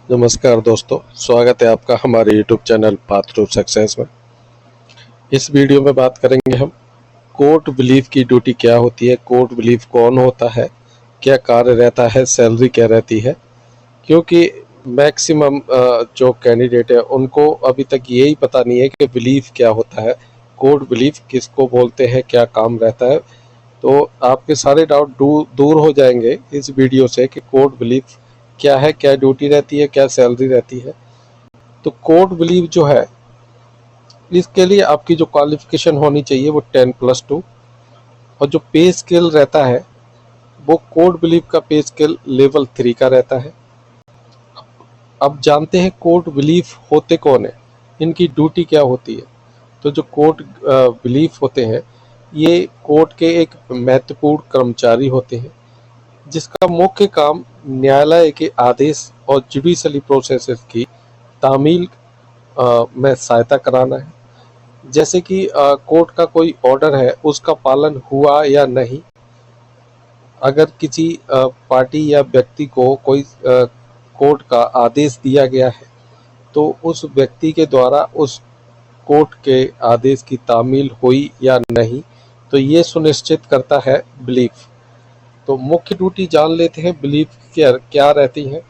नमस्कार दोस्तों, स्वागत है आपका हमारे YouTube channel path to success में। इस वीडियो में बात करेंगे हम कोर्ट बिलीफ की ड्यूटी क्या होती है, कोर्ट बिलीफ कौन होता है, क्या कार्य रहता है, सैलरी क्या रहती है। क्योंकि मैक्सिमम जो कैंडिडेट है उनको अभी तक यही पता नहीं है कि बिलीफ क्या होता है, कोर्ट बिलीफ किसको बोलते हैं, क्या काम रहता है। तो आपके सारे डाउट दूर हो जाएंगे इस वीडियो से कि कोर्ट बिलीफ क्या है, क्या ड्यूटी रहती है, क्या सैलरी रहती है। तो कोर्ट बिलीफ जो है, इसके लिए आपकी जो क्वालिफिकेशन होनी चाहिए वो 10+2, और जो पे स्केल रहता है वो कोर्ट बिलीफ का पे स्केल लेवल 3 का रहता है। अब जानते हैं कोर्ट बिलीफ होते कौन है, इनकी ड्यूटी क्या होती है। तो जो कोर्ट बिलीफ होते हैं ये कोर्ट के एक महत्वपूर्ण कर्मचारी होते हैं, जिसका मुख्य काम न्यायालय के आदेश और जुडिशली प्रोसेसेस की तामील में सहायता कराना है। जैसे कि कोर्ट का कोई ऑर्डर है, उसका पालन हुआ या नहीं। अगर किसी पार्टी या व्यक्ति को कोई कोर्ट का आदेश दिया गया है तो उस व्यक्ति के द्वारा उस कोर्ट के आदेश की तामील हुई या नहीं, तो ये सुनिश्चित करता है बिलीफ। तो मुख्य ड्यूटी जान लेते हैं बिलीफ क्या रहती है।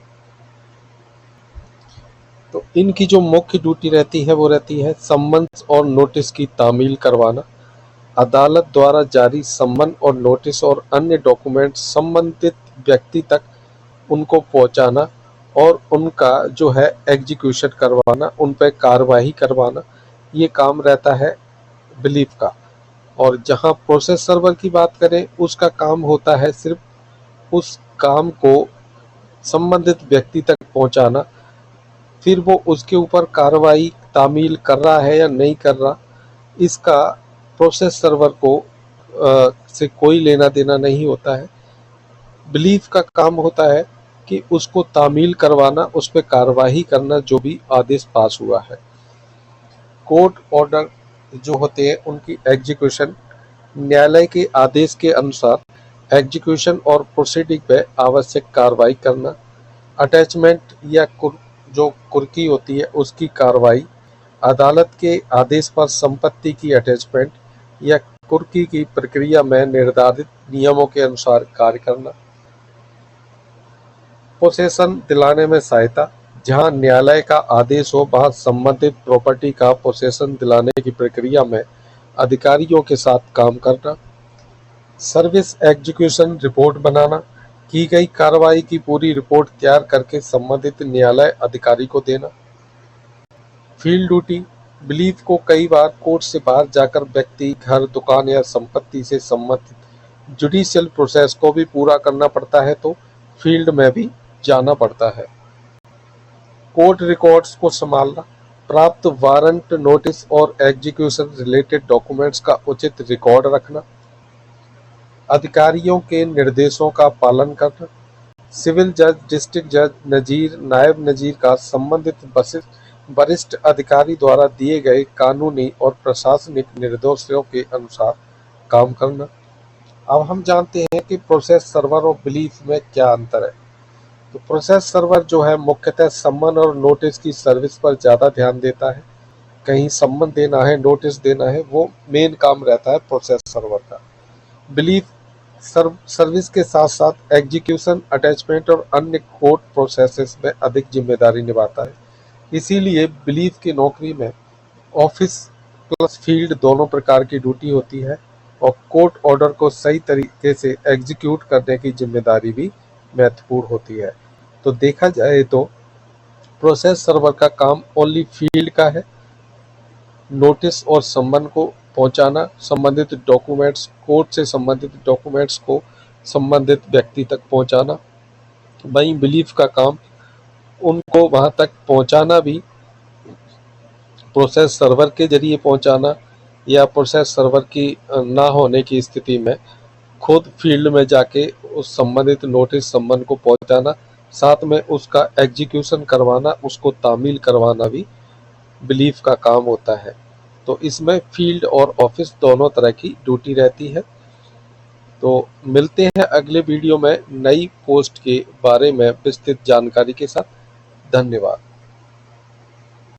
तो इनकी जो मुख्य ड्यूटी रहती है वो रहती है सम्मन्स और नोटिस की तामील करवाना, अदालत द्वारा जारी सम्मन और नोटिस और अन्य डॉक्यूमेंट संबंधित व्यक्ति तक उनको पहुंचाना और उनका जो है एग्जीक्यूशन करवाना, उन पर कार्रवाई करवाना, ये काम रहता है बिलीफ का। और जहां प्रोसेस सर्वर की बात करें, उसका काम होता है सिर्फ उस काम को संबंधित व्यक्ति तक पहुंचाना, फिर वो उसके ऊपर कार्रवाई तामील कर रहा है या नहीं कर रहा, इसका प्रोसेस सर्वर को से कोई लेना देना नहीं होता है। बिलीफ का काम होता है कि उसको तामील करवाना, उस पर कार्रवाई करना, जो भी आदेश पास हुआ है। कोर्ट ऑर्डर जो होते हैं उनकी एग्जीक्यूशन न्यायालय के आदेश के अनुसार एग्जीक्यूशन और प्रोसीडिंग पे आवश्यक कार्रवाई करना, अटैचमेंट या जो कुर्की होती है उसकी कार्रवाई, अदालत के आदेश पर संपत्ति की अटैचमेंट या कुर्की की प्रक्रिया में निर्धारित नियमों के अनुसार कार्य करना, पोसेशन दिलाने में सहायता, जहां न्यायालय का आदेश हो वहां संबंधित प्रॉपर्टी का पोसेशन दिलाने की प्रक्रिया में अधिकारियों के साथ काम करना, सर्विस एग्जीक्यूशन रिपोर्ट बनाना, की गई कार्रवाई की पूरी रिपोर्ट तैयार करके संबंधित न्यायालय अधिकारी को देना। फील्ड ड्यूटी बिलीफ को कई बार कोर्ट से बाहर जाकर व्यक्ति, घर, दुकान या संपत्ति से संबंधित जुडिशियल प्रोसेस को भी पूरा करना पड़ता है, तो फील्ड में भी जाना पड़ता है। कोर्ट रिकॉर्ड्स को संभालना, प्राप्त वारंट, नोटिस और एग्जीक्यूशन रिलेटेड डॉक्यूमेंट्स का उचित रिकॉर्ड रखना, अधिकारियों के निर्देशों का पालन करना, सिविल जज, डिस्ट्रिक्ट जज, नजीर, नायब नजीर का संबंधित वरिष्ठ अधिकारी द्वारा दिए गए कानूनी और प्रशासनिक निर्देशों के अनुसार काम करना। अब हम जानते हैं कि प्रोसेस सर्वर और बिलीफ में क्या अंतर है। तो प्रोसेस सर्वर जो है मुख्यतः सम्मन और नोटिस की सर्विस पर ज़्यादा ध्यान देता है। कहीं सम्मन देना है, नोटिस देना है, वो मेन काम रहता है प्रोसेस सर्वर का। बिलीफ सर्विस के साथ साथ एग्जीक्यूशन, अटैचमेंट और अन्य कोर्ट प्रोसेसेस में अधिक जिम्मेदारी निभाता है। इसीलिए बिलीफ की नौकरी में ऑफिस प्लस फील्ड दोनों प्रकार की ड्यूटी होती है और कोर्ट ऑर्डर को सही तरीके से एग्जीक्यूट करने की जिम्मेदारी भी महत्वपूर्ण होती है। तो देखा जाए तो प्रोसेस सर्वर का काम ओनली फील्ड का है, नोटिस और सम्मन को पहुंचाना, संबंधित डॉक्यूमेंट्स, कोर्ट से संबंधित डॉक्यूमेंट्स को संबंधित व्यक्ति तक पहुंचाना। वहीं बिलीफ का काम उनको वहां तक पहुंचाना भी प्रोसेस सर्वर के जरिए पहुंचाना, या प्रोसेस सर्वर की ना होने की स्थिति में खुद फील्ड में जाके उस संबंधित नोटिस सम्मन को पहुंचाना, साथ में उसका एग्जीक्यूशन करवाना, उसको तामील करवाना भी बिलीफ का काम होता है। तो इसमें फील्ड और ऑफिस दोनों तरह की ड्यूटी रहती है। तो मिलते हैं अगले वीडियो में नई पोस्ट के बारे में विस्तृत जानकारी के साथ। धन्यवाद।